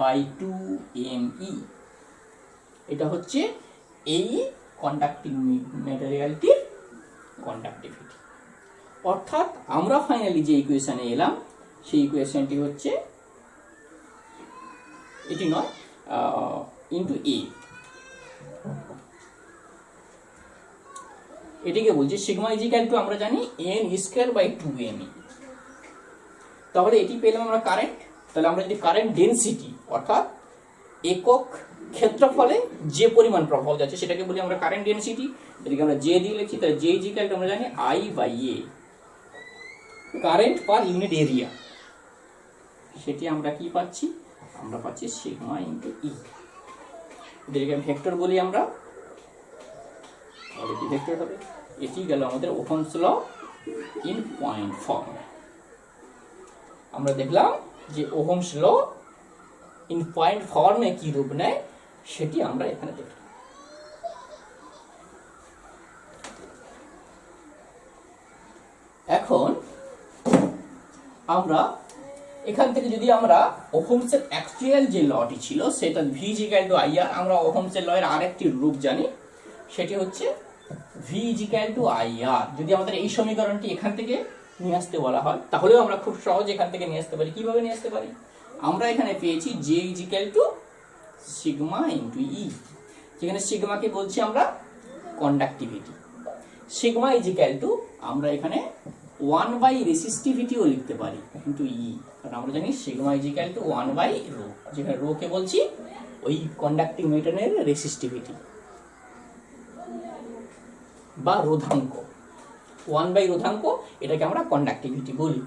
by 2 mE। এটা হচ্ছে এই কন্ডাক্টিং ম্যাটেরিয়ালটির কন্ডাক্টিভিটি। অর্থাৎ আমরা ফাইনালি যে ইকুয়েশনে এলাম সেই ইকুয়েশনটি হচ্ছে এটি নয়, ইন্টু এ। এটিকে বলছি সিগমা ইজ ইকুয়াল টু আমরা জানি এন স্কয়ার বাই 2 mE। তাহলে এটি পেলাম আমরা কারেন্ট, তাহলে আমরা যদি কারেন্ট ডেনসিটি অর্থাৎ একক ক্ষেত্রফলে যে পরিমাণ প্রভাব যাচ্ছে সেটাকে বলি আমরা কারেন্ট ডেনসিটি। এদিকে আমরা জে দিয়ে লিখছি, তাহলে জে ইজিক্যাল টু আমরা জানি I by A, current per unit area, সেটি আমরা কি পাচ্ছি, আমরা পাচ্ছি সিগমা ইন্টু ই। এদেরকে ভেক্টর বলি আমরা, তাহলে কি ভেক্টর হবে, এটি গেল আমাদের Ohm's law in point form. আমরা দেখলাম যে ওহমস ল ইন পয়েন্ট ফর্মে কি রূপ নেয় সেটি আমরা এখানে দেখলাম। এখন আমরা এখান থেকে যদি আমরা ওহমসের অ্যাকচুয়াল যে লটি ছিল সেটা ভি ইজিক্যাল টু আই আর, আমরা ওহমসের ল এর আরেকটি রূপ জানি, সেটি হচ্ছে ভি ইজিক্যাল টু আই আর। যদি আমাদের এই সমীকরণটি এখান থেকে নিয়ে আসতে বলা হয় তাহলেও আমরা খুব সহজ এখান থেকে নিয়ে আসতে পারি। কিভাবে নিয়ে আসতে পারি, আমরা এখানে পেয়েছি J is equal to sigma into E, যেখানে সিগমাকে বলছি আমরা কন্ডাক্টিভিটি, সিগমা ইজিক্যাল টু আমরা এখানে 1 বাই রেসিস্টিভিটিও লিখতে পারি কিন্তু ই, কারণ আমরা জানি sigma equal to 1 by rho, যেখানে রো কে বলছি ওই কন্ডাক্টিং মেটেরিয়ালের রেসিস্টিভিটি বা রোধাঙ্ক, 1 বাই রোধাঙ্ক, এটাকে আমরা কন্ডাক্টিভিটি বলি।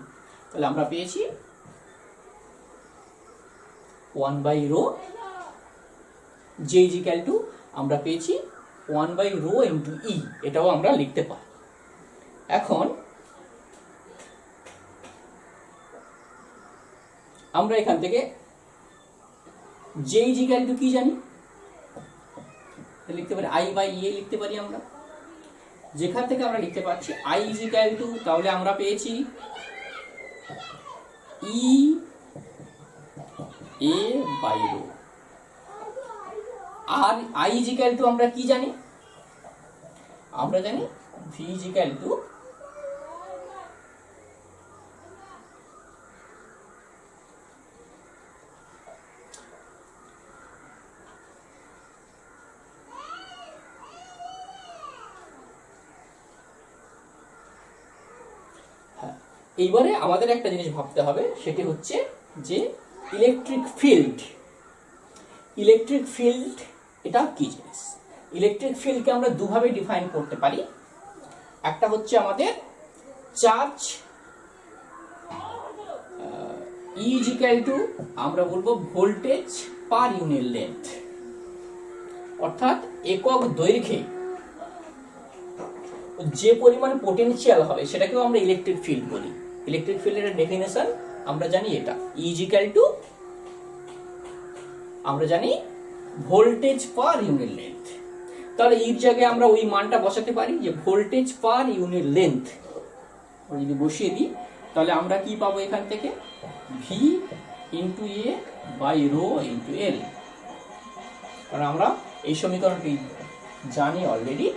তাহলে আমরা পেয়েছি 1 by rho, J is equal to আমরা পেয়েছি 1 বাই রো ইন্টু ই, এটাও আমরা লিখতে পারি। এখন আমরা এখান থেকে জে ইজিক্যাল টু কি জানি, লিখতে পারি আই বাই এ লিখতে পারি আমরা, যেখান থেকে আমরা লিখতে পাচ্ছি আই ইজিক্যাল টু, তাহলে আমরা পেয়েছি ই এ বাই রো। আর আই ইজিক্যাল টু আমরা কি জানি, আমরা জানি ভি ইজিক্যাল টু এইবারে আমাদের একটা জিনিস ভাবতে হবে, সেটি হচ্ছে যে ইলেকট্রিক ফিল্ড, ইলেকট্রিক ফিল্ড এটা কি জিনিস। ইলেকট্রিক ফিল্ডকে আমরা দুভাবে ডিফাইন করতে পারি, একটা হচ্ছে আমাদের চার্জ ই ইজিক্যাল টু আমরা বলবো ভোল্টেজ পার ইউনিট লেন্থ, অর্থাৎ একক দৈর্ঘ্যে যে পরিমাণ পোটেনশিয়াল হবে সেটাকেও আমরা ইলেকট্রিক ফিল্ড বলি। ইলেকট্রিক ফিল্ডের ডেফিনেশন আমরা জানি এটা ইজিক্যাল টু আমরা জানি ভোল্টেজ পার ইউনিট লেন্থ। তাহলে এর জায়গায় আমরা ওই মানটা বসাতে পারি যে ভোল্টেজ পার ইউনিট লেন্থ যদি বসিয়ে দিই তাহলে আমরা কি পাবো এখান থেকে V into A by rho into L, কারণ আমরা এই সমীকরণটি জানি অলরেডি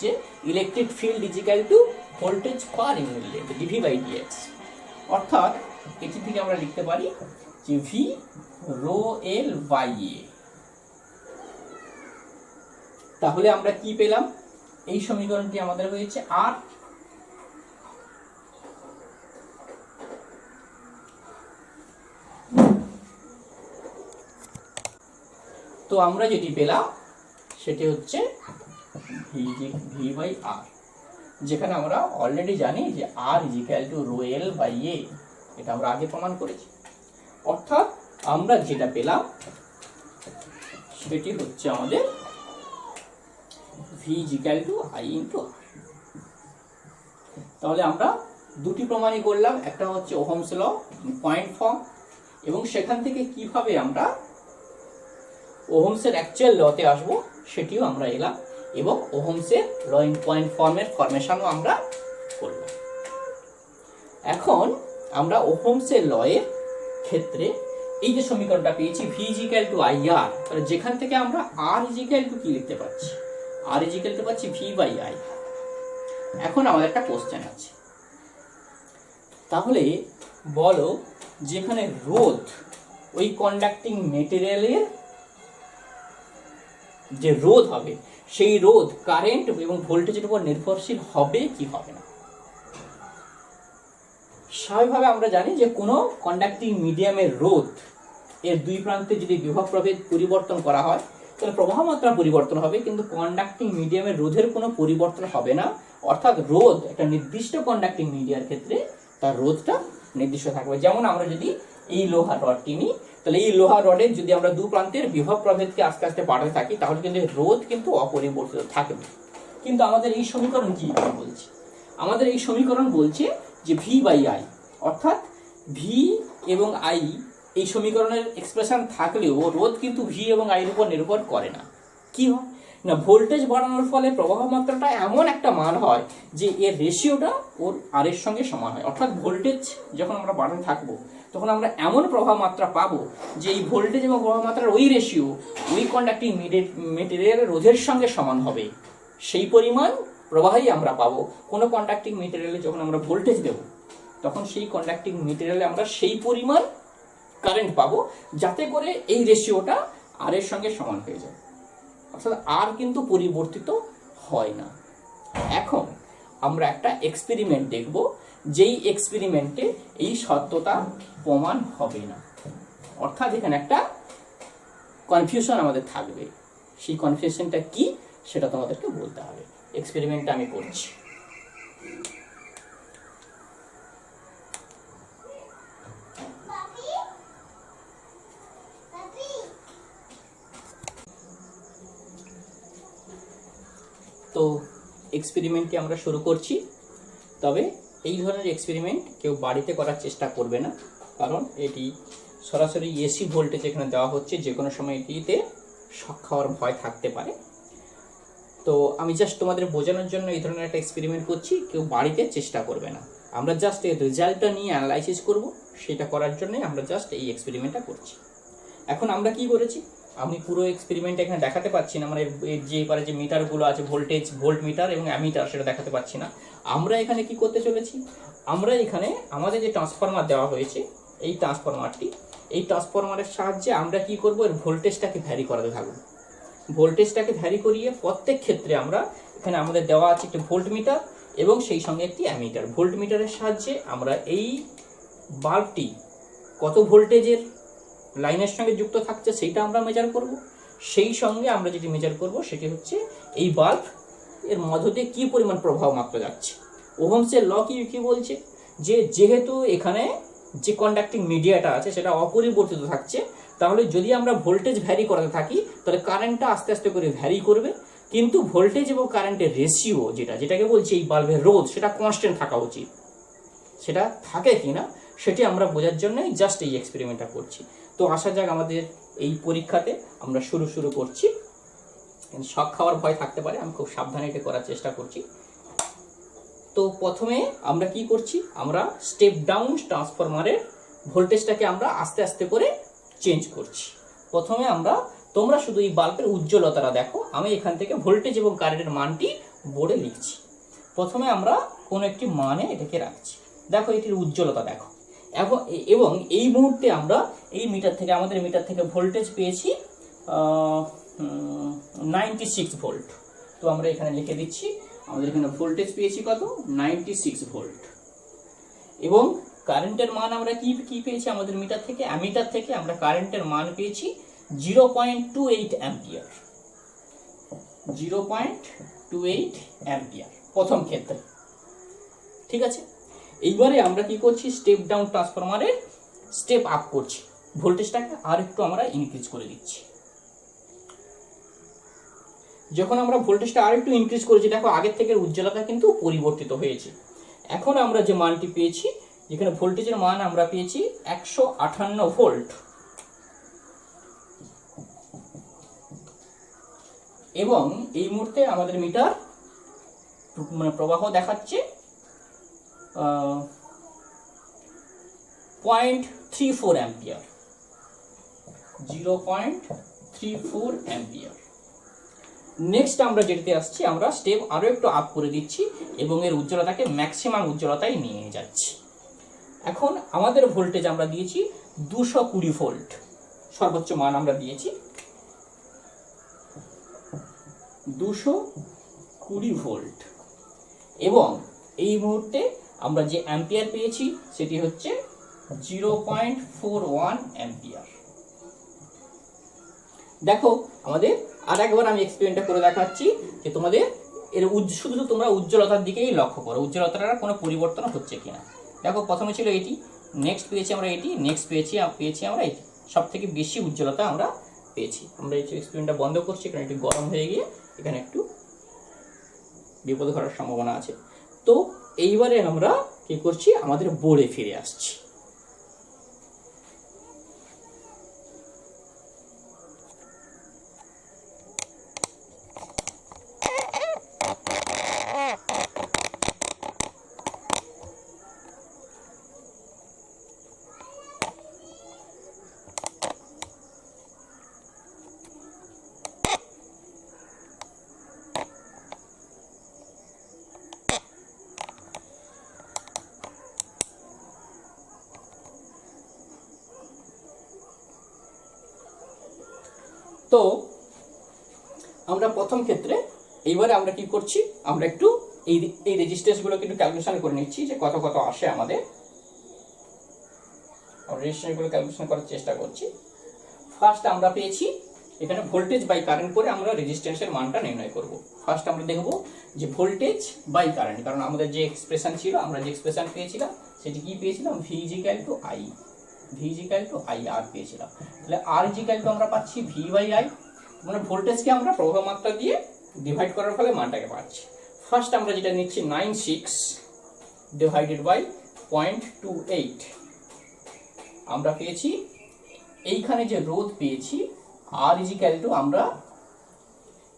যে electric field is equal to voltage per unit length DV by DX, অর্থাৎ এটি থেকে আমরা লিখতে পারি যে V rho L by A. তাহলে আমরা কি পেলাম, এই সমীকরণটি আমাদের হয়েছে আর, তো আমরা যেটি পেলাম সেটি হচ্ছে ভি বাই আর, যেখানে আমরা অলরেডি জানি যে R is equal to rho L by A, এটা আমরা আগে প্রমাণ করেছি। অর্থাৎ আমরা যেটা পেলাম সেটি হচ্ছে আমাদের V is equal to I into R. তাহলে আমরা দুটি প্রমাণই করলাম, একটা হচ্ছে ওহমস ল পয়েন্ট ফর্ম, এবং সেখান থেকে কিভাবে আমরা ওহমসের অ্যাকচুয়াল লতে আসবো সেটিও আমরা এলাম, এবং ওহমসের ল ইন পয়েন্ট ফর্মের ফরমেশনও আমরা করলাম। এখন আমরা ওহমসের ল এর ক্ষেত্রে এই যে সমীকরণটা পেয়েছি ভি ইজিক্যাল টু আই আর, তাহলে যেখান থেকে আমরা আর ইজিক্যাল টু কি লিখতে পাচ্ছি, আর ইজিক্যাল টু পাচ্ছি ভি বাই আই। এখন আমাদের একটা কোশ্চেন আছে, তাহলে বলো যেখানে রোধ ওই কন্ডাক্টিং মেটেরিয়ালের যে রোধ হবে সেই রোধ কারেন্ট এবং ভোল্টেজের উপর নির্ভরশীল হবে কি হবে না, স্বাভাবিকভাবে আমরা জানি যে কোনো কন্ডাক্টিং মিডিয়ামের রোধ এর দুই প্রান্তে যদি বিভব প্রভেদ পরিবর্তন করা হয় তাহলে প্রবাহ মাত্রা পরিবর্তন হবে, কিন্তু কন্ডাক্টিং মিডিয়ামের রোধের কোনো পরিবর্তন হবে না। অর্থাৎ রোধ একটা নির্দিষ্ট কন্ডাক্টিং মিডিয়ার ক্ষেত্রে তার রোধটা নির্দিষ্ট থাকবে। যেমন আমরা যদি এই লোহার রডটি নিই, তাহলে এই লোহার রডের যদি আমরা দু প্রান্তের বিভব প্রভেদকে আস্তে আস্তে বাড়াতে থাকি তাহলে কিন্তু রোধ কিন্তু অপরিবর্তিত থাকবে। কিন্তু আমাদের এই সমীকরণ কি বলছে? আমাদের এই সমীকরণ বলছে যে ভি বাই আই, অর্থাৎ ভি এবং আই এই সমীকরণের এক্সপ্রেশন থাকলেও রোধ কিন্তু ভি এবং আই এর উপর নির্ভর করে না। কি হয় না, ভোল্টেজ বাড়ানোর ফলে প্রবাহ মাত্রাটা এমন একটা মান হয় যে এর রেশিওটা ওর আর এর সঙ্গে সমান হয়। অর্থাৎ ভোল্টেজ যখন আমরা বাড়াতে থাকবো তখন আমরা এমন প্রবাহ মাত্রা পাবো যে এই ভোল্টেজ এবং প্রবাহ মাত্রার ওই রেশিও ওই কন্ডাক্টিং মেটেরিয়ালের রোধের সঙ্গে সমান হবে। সেই পরিমাণ প্রবাহই আমরা পাবো। কোনো কন্ডাক্টিং মেটেরিয়ালে যখন আমরা ভোল্টেজ দেব তখন সেই কন্ডাক্টিং মেটেরিয়ালে আমরা সেই পরিমাণ কারেন্ট পাবো যাতে করে এই রেশিওটা আর এর সঙ্গে সমান হয়ে যায়। অর্থাৎ আর কিন্তু পরিবর্তিত হয় না। এখন আমরা একটা এক্সপেরিমেন্ট দেখব, যেই এক্সপেরিমেন্টে এই সত্যতা প্রমাণ হবে না। অর্থাৎ এখানে একটা কনফিউশন আমাদের থাকবে। সেই কনফিউশনটা কি সেটা তোমাদেরকে বলতে হবে। এক্সপেরিমেন্টটা আমি করছি। তো এক্সপেরিমেন্টটি আমরা শুরু করছি। তবে এই ধরনের এক্সপেরিমেন্ট কেউ বাড়িতে করার চেষ্টা করবে না, কারণ এটি সরাসরি এসি ভোল্টেজ এখানে দেওয়া হচ্ছে, যে কোনো সময় এটিতে শক খাওয়ার ভয় থাকতে পারে। তো আমি জাস্ট তোমাদের বোঝানোর জন্য এই ধরনের একটা এক্সপেরিমেন্ট করছি, কেউ বাড়িতে চেষ্টা করবে না। আমরা জাস্ট এর রেজাল্টটা নিয়ে অ্যানালাইসিস করব, সেটা করার জন্য আমরা জাস্ট এই এক্সপেরিমেন্টটা করছি। এখন আমরা কি করেছি, আমি পুরো এক্সপেরিমেন্ট এখানে দেখাতে পাচ্ছি না, মানে যে এবারে যে মিটারগুলো আছে ভোল্টেজ, ভোল্ট মিটার এবং অ্যামিটার, সেটা দেখাতে পাচ্ছি না। আমরা এখানে কি করতে চলেছি, আমরা এখানে আমাদের যে ট্রান্সফরমার দেওয়া হয়েছে এই ট্রান্সফরমারের সাহায্যে আমরা কি করব, এর ভোল্টেজটাকে ভ্যারি করাতে থাকবো। ভোল্টেজটাকে ভ্যারি করিয়ে প্রত্যেক ক্ষেত্রে আমরা এখানে আমাদের দেওয়া আছে একটি ভোল্ট মিটার এবং সেই সঙ্গে একটি অ্যামিটার। ভোল্ট মিটারের সাহায্যে আমরা এই বাল্বটি কত ভোল্টেজের লাইনের সঙ্গে যুক্ত থাকছে সেইটা আমরা মেজার করব। সেই সঙ্গে আমরা যেটি মেজার করব সেটি হচ্ছে এই বাল্ব এর মধ্য দিয়ে কি পরিমাণ প্রবাহ মাত্রা যাচ্ছে। ওহমসের ল কি বলছে, যে যেহেতু এখানে যে কন্ডাক্টিং মিডিয়াটা আছে সেটা অপরিবর্তিত থাকছে, তাহলে যদি আমরা ভোল্টেজ ভ্যারি করাতে থাকি তাহলে কারেন্টটা আস্তে আস্তে করে ভ্যারি করবে, কিন্তু ভোল্টেজ এবং কারেন্টের রেশিও যেটাকে বলছি এই বাল্বের রোধ, সেটা কনস্ট্যান্ট থাকা উচিত। সেটা থাকে কিনা সেটি আমরা বোঝার জন্যই জাস্ট এই এক্সপেরিমেন্টটা করছি। তো আসা যাক আমাদের এই পরীক্ষাতে, আমরা শুরু করছি। শক খাওয়ার ভয় থাকতে পারে, আমি খুব সাবধানে এটা করার চেষ্টা করছি। তো প্রথমে আমরা কি করছি, আমরা স্টেপ ডাউন ট্রান্সফরমারের ভোল্টেজটাকে আমরা আস্তে আস্তে করে চেঞ্জ করছি। প্রথমে তোমরা শুধু এই বাল্বের উজ্জ্বলতাটা দেখো, আমি এখান থেকে ভোল্টেজ এবং কারেন্টের মানটি বোর্ডে লিখছি। প্রথমে আমরা কোনো একটি মানে এটাকে রাখছি। দেখো এটির উজ্জ্বলতা দেখো, এবং এই মুহূর্তে আমরা এই আমাদের মিটার থেকে ভোল্টেজ পেয়েছি 96 ভোল্ট। তো আমরা এখানে লিখে দিচ্ছি, আমাদের এখানে ভোল্টেজ পেয়েছি কত, 96 ভোল্ট। এবং কারেন্টের মান আমরা কি পেয়েছি, আমাদের অ্যামিটার থেকে আমরা কারেন্টের মান পেয়েছি 0.28 অ্যাম্পিয়ার। 0.28 অ্যাম্পিয়ার প্রথম ক্ষেত্রে। ঠিক আছে, এইবারে আমরা কি করছি, স্টেপ ডাউন ট্রান্সফরমারের স্টেপ আপ করছি, ভোল্টেজটাকে আর একটু আমরা ইনক্রিজ করে দিচ্ছি। যখন আমরা ভোল্টেজটা আর একটু ইনক্রিজ করেছি, দেখো আগের থেকে উজ্জ্বলতা কিন্তু পরিবর্তিত হয়েছে। এখন আমরা যে মানটি পেয়েছি, যেখানে ভোল্টেজের মান আমরা পেয়েছি 158 ভোল্ট, এবং এই মুহূর্তে আমাদের মিটার প্রবাহ দেখাচ্ছে 0.34 অ্যাম্পিয়ার। 0.34 অ্যাম্পিয়ার। নেক্সট আমরা যেটাতে আসছি, আমরা স্টেপ আরো একটু আপ করে দিচ্ছি এবং এর উজ্জ্বলতাকে ম্যাক্সিমাম উজ্জ্বলতায় নিয়ে যাচ্ছি। এখন আমাদের ভোল্টেজ আমরা দিয়েছি 220 ভোল্ট, সর্বোচ্চ মান আমরা দিয়েছি 220 ভোল্ট, এবং এই মুহূর্তে আমরা যে অ্যাম্পিয়ার পেয়েছি সেটি হচ্ছে 0.41 অ্যাম্পিয়ার। দেখো আমাদের আর একবার আমি এক্সপেরিমেন্টটা করে দেখাচ্ছি যে তোমাদের এর শুধু তোমরা উজ্জ্বলতার দিকেই লক্ষ্য করো, উজ্জ্বলতার কোনো পরিবর্তন হচ্ছে কিনা। দেখো প্রথমে ছিল এটি, নেক্সট পেয়েছি আমরা এটি, নেক্সট পেয়েছি আমরা এটি, সব থেকে বেশি উজ্জ্বলতা আমরা পেয়েছি। আমরা এই এক্সপেরিমেন্টটা বন্ধ করছি কারণ একটু গরম হয়ে গিয়ে এখানে একটু বিপদ ঘটার সম্ভাবনা আছে। তো এইবারে আমরা কি করছি, আমাদের বোর্ডে ফিরে আসছি। তো আমরা প্রথম ক্ষেত্রে এইবারে আমরা কি করছি, আমরা একটু এই রেজিস্ট্যান্সগুলোকে একটু ক্যালকুলেশন করে নিচ্ছি যে কত কত আসে আমাদের। রেজিস্ট্যান্সগুলো ক্যালকুলেশন করার চেষ্টা করছি। ফার্স্ট আমরা পেয়েছি এখানে ভোল্টেজ বাই কারেন্ট করে আমরা রেজিস্ট্যান্সের মানটা নির্ণয় করব। ফার্স্ট আমরা দেখব যে ভোল্টেজ বাই কারেন্ট, কারণ আমাদের যে এক্সপ্রেশন ছিল, আমরা যে এক্সপ্রেশন পেয়েছিলাম সেটি কি পেয়েছিলাম, V = I R পেয়েছিলাম। তাহলে R = আমরা পাচ্ছি V/I, মানে ভোল্টেজকে আমরা প্রবাহ মাত্রা দিয়ে ডিভাইড করার ফলে মানটাকে পাচ্ছি। ফার্স্ট আমরা যেটা নিচ্ছি 96 ডিভাইডেড বাই 0.28, আমরা পেয়েছি এইখানে যে রোধ পেয়েছি R = আমরা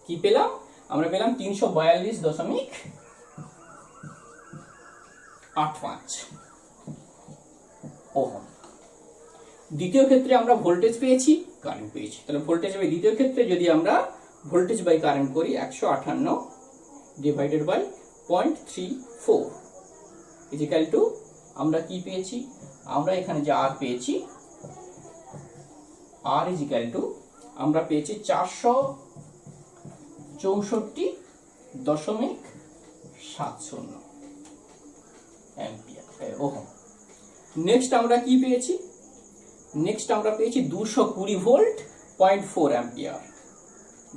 কি পেলাম, আমরা পেলাম 342.85 ওহম। দ্বিতীয় ক্ষেত্রে আমরা ভোল্টেজ পেয়েছি, কারেন্ট পেয়েছি। তাহলে ভোল্টেজ বাই দ্বিতীয় ক্ষেত্রে যদি আমরা ভোল্টেজ বাই কারেন্ট করি 158 ডিভাইডেড বাই 0.34 = আমরা কি পেয়েছি, আমরা এখানে যে R পেয়েছি, R = আমরা পেয়েছি 464.70 অ্যাম্পিয়ার ওহম। নেক্সট আমরা কি পেয়েছি, নেক্সট আমরা পেয়েছি 220 ভোল্ট 0.4 অ্যাম্পিয়ার,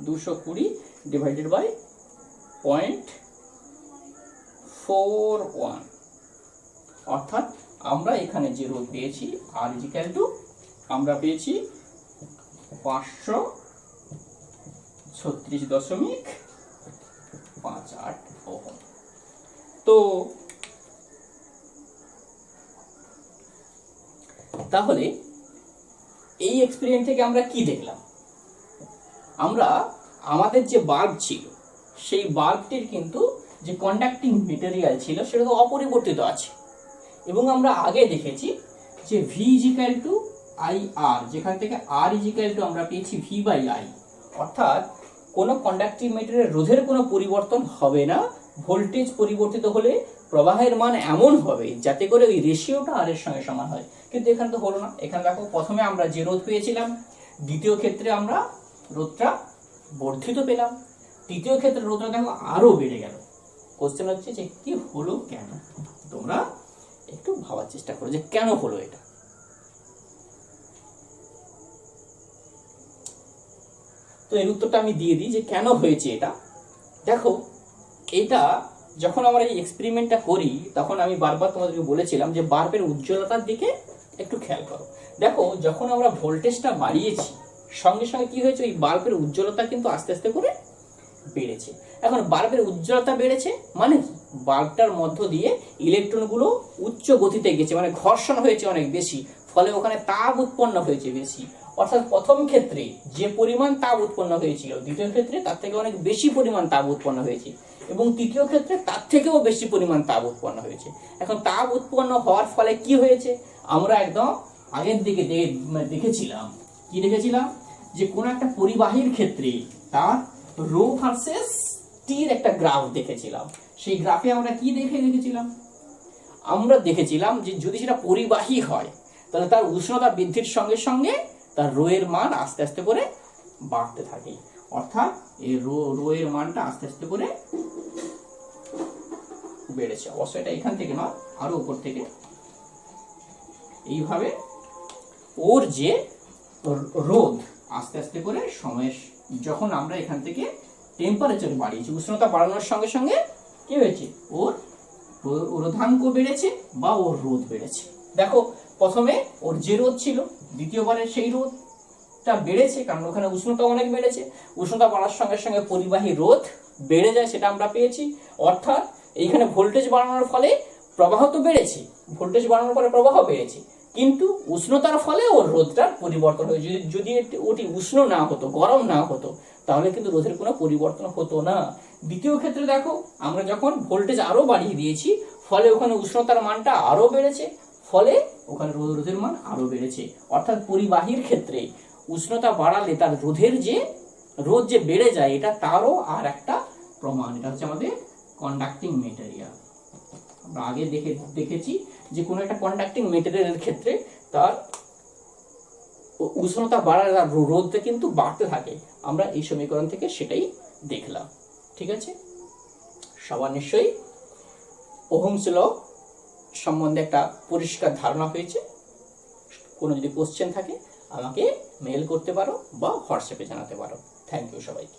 220 ডিভাইডেড বাই 0.41, অর্থাৎ আমরা এখানে যে রোধ পেয়েছি R = আমরা পেয়েছি 536.58 ওহম। তো তাহলে এই এক্সপেরিমেন্ট থেকে আমরা কি দেখলাম, আমরা আমাদের যে বাল্ব ছিল সেই বাল্বটির কিন্তু যে কন্ডাক্টিং মেটেরিয়াল ছিল সেটা তো অপরিবর্তিত আছে, এবং আমরা আগে দেখেছি যে V = IR, যেখান থেকে R = আমরা পেয়েছি V/I, অর্থাৎ কোনো কন্ডাক্টিং মেটেরিয়ালের রোধের কোনো পরিবর্তন হবে না, ভোল্টেজ পরিবর্তিত হলে প্রবাহের মান এমন হবে যাতে করে ওই রেশিওটা R এর সঙ্গে সমান হয়। কিন্তু এখানে তো হলো না। এখানে দেখো প্রথমে আমরা যে রোধ পেয়েছিলাম, দ্বিতীয় ক্ষেত্রে আমরা রোধটা বর্ধিত পেলাম, তৃতীয় ক্ষেত্রে রোধটা দেখো আরো বেড়ে গেল। কোশ্চেন হচ্ছে যে কি হলো কেন, তোমরা একটু ভাবার চেষ্টা করো যে কেন হলো এটা। তো এর উত্তরটা আমি দিয়ে দিই যে কেন হয়েছে এটা। দেখো এটা যখন আমরা এই এক্সপেরিমেন্টটা করি তখন আমি বারবার তোমাদেরকে বলেছিলাম যে বাল্বের উজ্জ্বলতার দিকে একটু খেয়াল করো। দেখো যখন আমরা ভোল্টেজটা বাড়িয়েছি সঙ্গে সঙ্গে কি হয়েছে, ওই বাল্বের উজ্জ্বলতা কিন্তু আস্তে আস্তে করে বেড়েছে। এখন বাল্বের উজ্জ্বলতা বেড়েছে মানে কি, বাল্বটার মধ্য দিয়ে ইলেকট্রনগুলো উচ্চ গতিতে গেছে, মানে ঘর্ষণ হয়েছে অনেক বেশি, ফলে ওখানে তাপ উৎপন্ন হয়েছে বেশি। অর্থাৎ প্রথম ক্ষেত্রে যে পরিমাণ তাপ উৎপন্ন হয়েছিল দ্বিতীয় ক্ষেত্রে তার থেকে অনেক বেশি পরিমাণ তাপ উৎপন্ন হয়েছে, এবং তৃতীয় ক্ষেত্রে তার থেকেও বেশি পরিমাণ তাপ উৎপন্ন হয়েছে। এখন তাপ উৎপন্ন হওয়ার ফলে কি হয়েছে, আমরা একদম আগের দিকে দেখেছিলাম, কি দেখেছিলাম যে কোন একটা পরিবাহীর ক্ষেত্রে তার রো ভার্সেস টির একটা গ্রাফ দেখেছিলাম। সেই গ্রাফে আমরা কি দেখেছিলাম, আমরা দেখেছিলাম যে যদি সেটা পরিবাহী হয় তাহলে তার উষ্ণতা বৃদ্ধির সঙ্গে সঙ্গে তার রো এর মান আস্তে আস্তে করে বাড়তে থাকে, অর্থাৎ এই রো এর মানটা আস্তে আস্তে করে বেড়েছে। অবশ্যই এটা এখান থেকে নয়, আরো উপর থেকে এইভাবে ওর যে রোধ আস্তে আস্তে করে সময়ের যখন আমরা এখান থেকে টেম্পারেচার বাড়িয়েছি, উষ্ণতা বাড়ানোর সঙ্গে সঙ্গে কি হয়েছে, ওর রোধাঙ্ক বেড়েছে বা ওর রোধ বেড়েছে। দেখো প্রথমে ওর যে রোধ ছিল, দ্বিতীয়বারে সেই রোধটা বেড়েছে, কারণ ওখানে উষ্ণতা অনেক বেড়েছে। উষ্ণতা বাড়ার সঙ্গে সঙ্গে পরিবাহী রোধ বেড়ে যায়, সেটা আমরা পেয়েছি। অর্থাৎ এইখানে ভোল্টেজ বাড়ানোর ফলে প্রবাহ তো বেড়েছে, ভোল্টেজ বাড়ানোর পরে প্রবাহ বেড়েছে, কিন্তু উষ্ণতার ফলে ওর রোধটার পরিবর্তন হয়ে, যদি ওটি উষ্ণ না হতো, গরম না হতো, তাহলে কিন্তু রোধের কোনো পরিবর্তন হতো না। দ্বিতীয় ক্ষেত্রে দেখো, আমরা যখন ভোল্টেজ আরো বাড়িয়ে দিয়েছি, ফলে ওখানে উষ্ণতার মানটা আরো বেড়েছে, ফলে ওখানে রোধের মান আরো বেড়েছে। অর্থাৎ পরিবাহীর ক্ষেত্রে উষ্ণতা বাড়ালে তার রোধ যে বেড়ে যায়, এটা তারও আর একটা প্রমাণ। এটা হচ্ছে আমাদের কন্ডাক্টিং মেটেরিয়াল। আমরা আগে দেখেছি যে কোনো একটা কন্ডাক্টিং মেটেরিয়ালের ক্ষেত্রে তার উষ্ণতা বাড়ার রোধটা কিন্তু বাড়তে থাকে। আমরা এই সমীকরণ থেকে সেটাই দেখলাম। ঠিক আছে, সবার নিশ্চয়ই ওহমস ল সম্বন্ধে একটা পরিষ্কার ধারণা হয়েছে। কোনো যদি কোশ্চেন থাকে আমাকে মেল করতে পারো বা হোয়াটসঅ্যাপে জানাতে পারো। থ্যাংক ইউ সবাইকে।